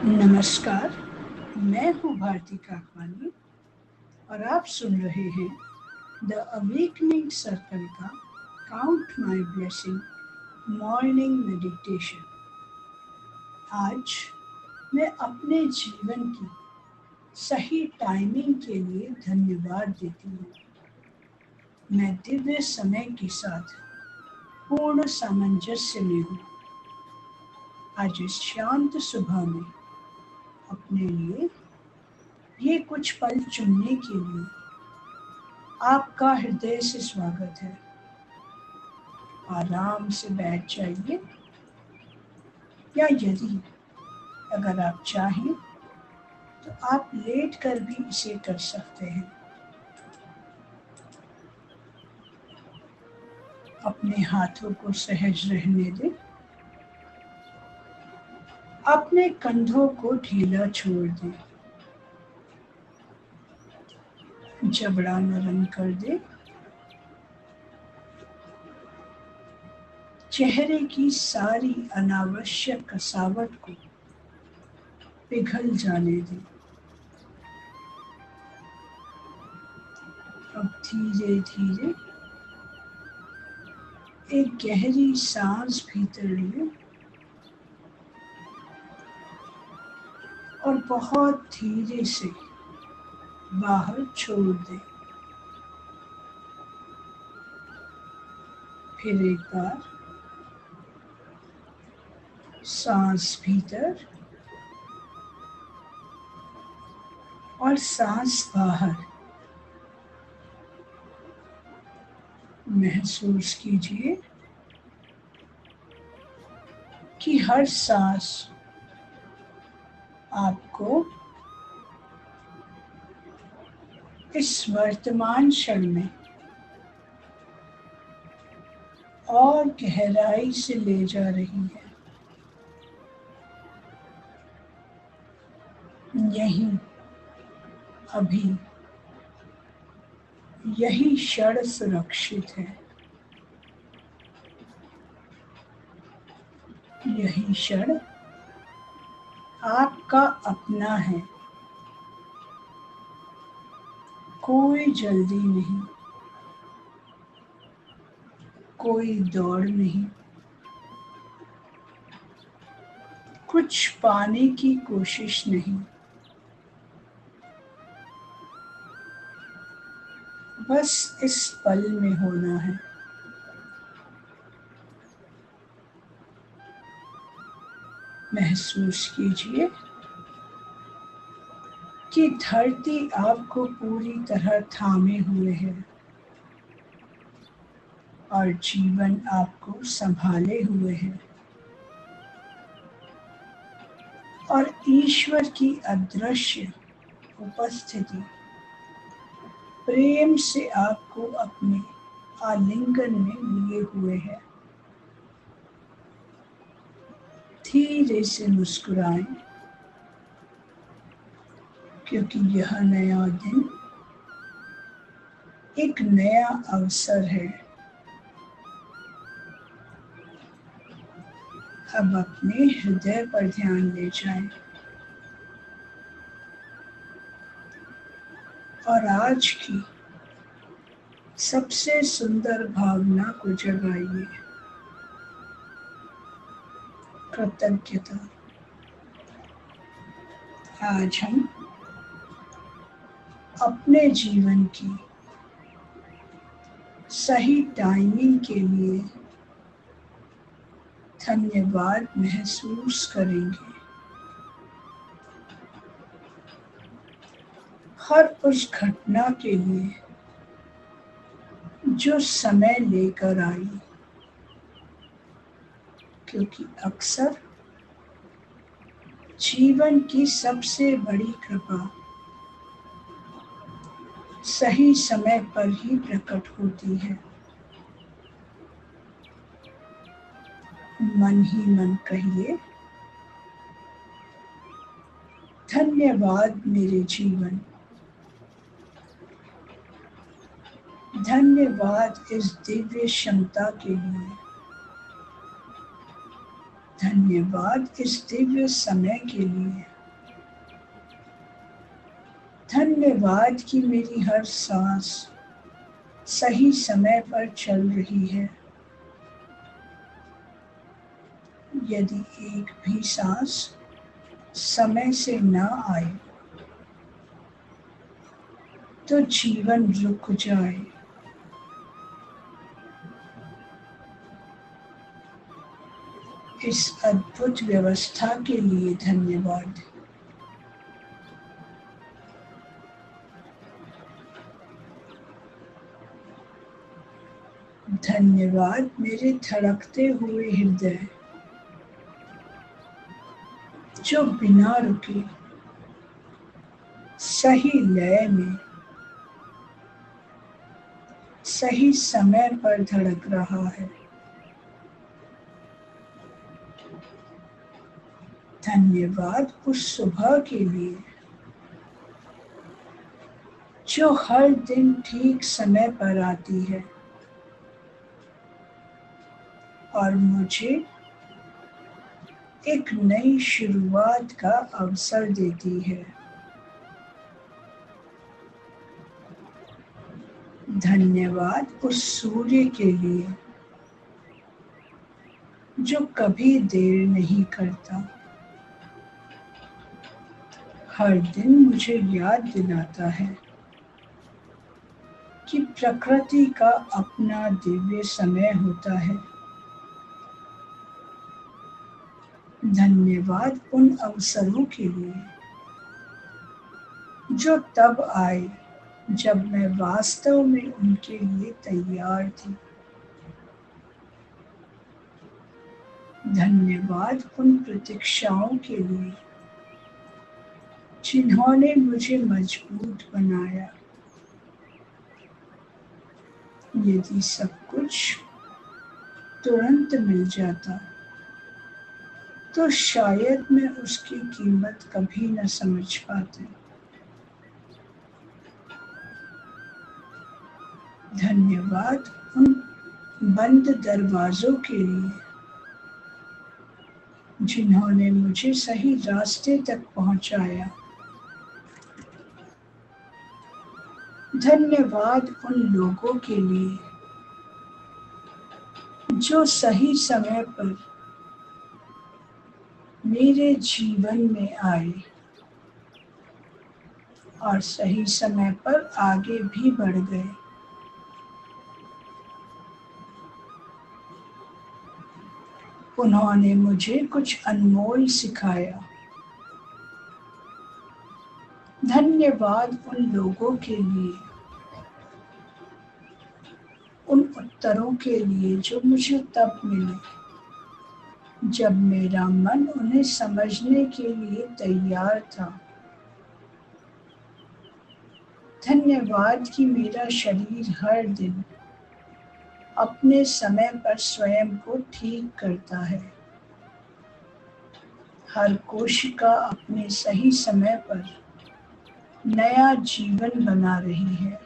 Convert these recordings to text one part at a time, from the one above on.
नमस्कार, मैं हूँ भारती काकवानी और आप सुन रहे हैं द अवेकनिंग सर्कल का काउंट माई ब्लेसिंग मॉर्निंग मेडिटेशन। आज मैं अपने जीवन की सही टाइमिंग के लिए धन्यवाद देती हूँ। मैं दिव्य समय के साथ पूर्ण सामंजस्य में हूँ। आज इस शांत सुबह में अपने लिए ये कुछ पल चुनने के लिए आपका हृदय से स्वागत है। आराम से बैठ जाइए या यदि अगर आप चाहें तो आप लेट कर भी इसे कर सकते हैं। अपने हाथों को सहज रहने दें। अपने कंधों को ढीला छोड़ दें। जबड़ा नरम कर दें। चेहरे की सारी अनावश्यक कसावट को पिघल जाने दें। अब धीरे धीरे एक गहरी सांस भीतर लें और बहुत धीरे से बाहर छोड़ दें। फिर एक बार सांस भीतर और सांस बाहर। महसूस कीजिए कि हर सांस आपको इस वर्तमान क्षण में और गहराई से ले जा रही है। यहीं अभी यही क्षण सुरक्षित है। यही क्षण आपका अपना है। कोई जल्दी नहीं, कोई दौड़ नहीं, कुछ पाने की कोशिश नहीं। बस इस पल में होना है। महसूस कीजिए कि धरती आपको पूरी तरह थामे हुए है और जीवन आपको संभाले हुए है और ईश्वर की अदृश्य उपस्थिति प्रेम से आपको अपने आलिंगन में लिए हुए है। धीरे से मुस्कुराएं क्योंकि यह नया दिन एक नया अवसर है। अब अपने हृदय पर ध्यान ले जाएं और आज की सबसे सुंदर भावना को जगाइए, कृतज्ञता। आज हम अपने जीवन की सही टाइमिंग के लिए धन्यवाद महसूस करेंगे। हर उस घटना के लिए जो समय लेकर आई, क्योंकि अक्सर जीवन की सबसे बड़ी कृपा सही समय पर ही प्रकट होती है। मन ही मन कहिए, धन्यवाद मेरे जीवन, धन्यवाद इस दिव्य क्षमता के लिए धन्यवाद इस दिव्य समय के लिए। धन्यवाद कि मेरी हर सांस सही समय पर चल रही है। यदि एक भी सांस समय से न आए तो जीवन रुक जाए। इस अद्भुत व्यवस्था के लिए धन्यवाद। धन्यवाद मेरे धड़कते हुए हृदय जो बिना रुके सही लय में सही समय पर धड़क रहा है। धन्यवाद उस सुबह के लिए जो हर दिन ठीक समय पर आती है और मुझे एक नई शुरुआत का अवसर देती है। धन्यवाद उस सूर्य के लिए जो कभी देर नहीं करता, हर दिन मुझे याद दिलाता है कि प्रकृति का अपना दिव्य समय होता है। धन्यवाद उन अवसरों के लिए जो तब आए जब मैं वास्तव में उनके लिए तैयार थी। धन्यवाद उन प्रतीक्षाओं के लिए जिन्होंने मुझे मजबूत बनाया। यदि सब कुछ तुरंत मिल जाता तो शायद मैं उसकी कीमत कभी न समझ पाती। धन्यवाद उन बंद दरवाजों के लिए जिन्होंने मुझे सही रास्ते तक पहुंचाया। धन्यवाद उन लोगों के लिए जो सही समय पर मेरे जीवन में आए और सही समय पर आगे भी बढ़ गए। उन्होंने मुझे कुछ अनमोल सिखाया। धन्यवाद उन लोगों के लिए, उन उत्तरों के लिए जो मुझे तब मिले जब मेरा मन उन्हें समझने के लिए तैयार था। धन्यवाद कि मेरा शरीर हर दिन अपने समय पर स्वयं को ठीक करता है। हर कोशिका अपने सही समय पर नया जीवन बना रही है।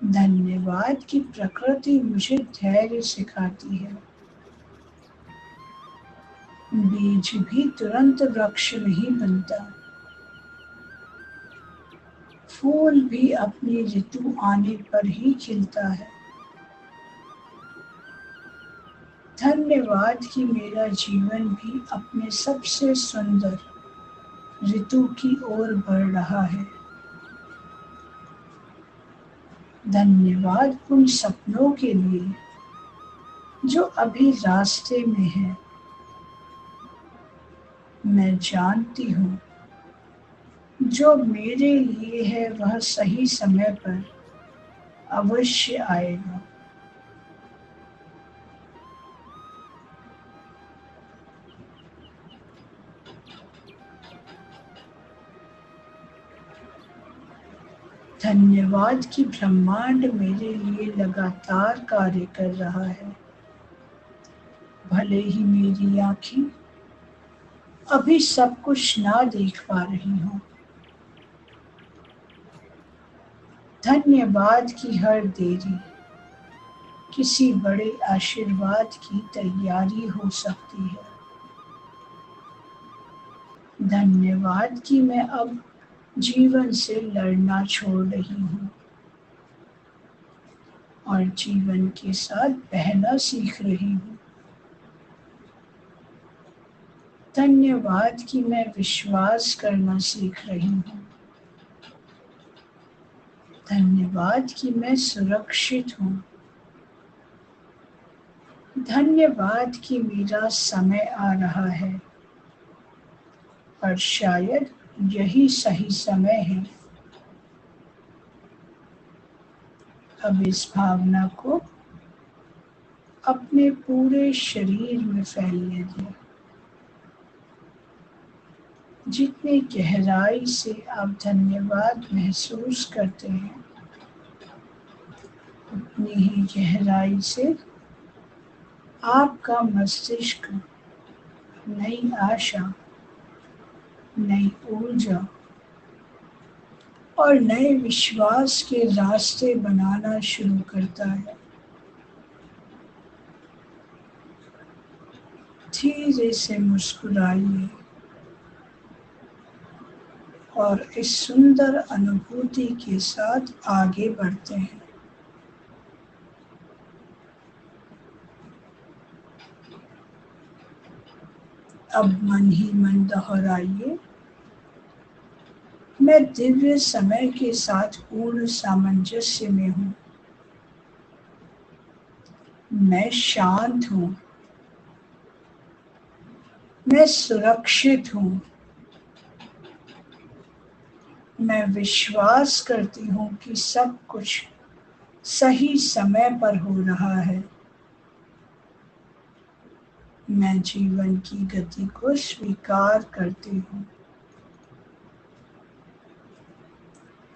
धन्यवाद कि प्रकृति मुझे धैर्य सिखाती है। बीज भी तुरंत वृक्ष नहीं बनता। फूल भी अपनी ऋतु आने पर ही खिलता है। धन्यवाद कि मेरा जीवन भी अपने सबसे सुंदर ऋतु की ओर बढ़ रहा है। धन्यवाद उन सपनों के लिए जो अभी रास्ते में है। मैं जानती हूँ जो मेरे लिए है वह सही समय पर अवश्य आएगा। धन्यवाद कि ब्रह्मांड मेरे लिए लगातार कार्य कर रहा है। भले ही मेरी आंखें अभी सब कुछ ना देख पा रही हो। धन्यवाद कि हर देरी किसी बड़े आशीर्वाद की तैयारी हो सकती है। धन्यवाद कि मैं अब जीवन से लड़ना छोड़ रही हूँ और जीवन के साथ बहना सीख रही हूँ। धन्यवाद कि मैं विश्वास करना सीख रही हूँ। धन्यवाद कि मैं सुरक्षित हूँ। धन्यवाद कि मेरा समय आ रहा है और शायद यही सही समय है। अब इस भावना को अपने पूरे शरीर में फैलने दें। जितनी गहराई से आप धन्यवाद महसूस करते हैं, उतनी ही गहराई से आपका मस्तिष्क नई आशा, नई ऊर्जा और नए विश्वास के रास्ते बनाना शुरू करता है। धीरे से मुस्कुराइए और इस सुंदर अनुभूति के साथ आगे बढ़ते हैं। अब मन ही मन दोहराइए, मैं दिव्य समय के साथ पूर्ण सामंजस्य में हूँ। मैं शांत हूँ। मैं सुरक्षित हूँ। मैं विश्वास करती हूँ कि सब कुछ सही समय पर हो रहा है। मैं जीवन की गति को स्वीकार करती हूँ।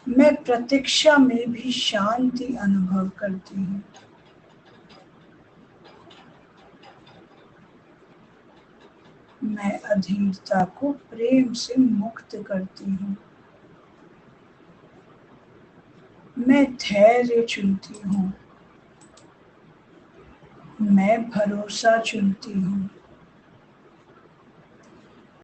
मैं प्रतीक्षा में भी शांति अनुभव करती हूँ। मैं अधीरता को प्रेम से मुक्त करती हूँ। मैं धैर्य चुनती हूँ। मैं भरोसा चुनती हूँ।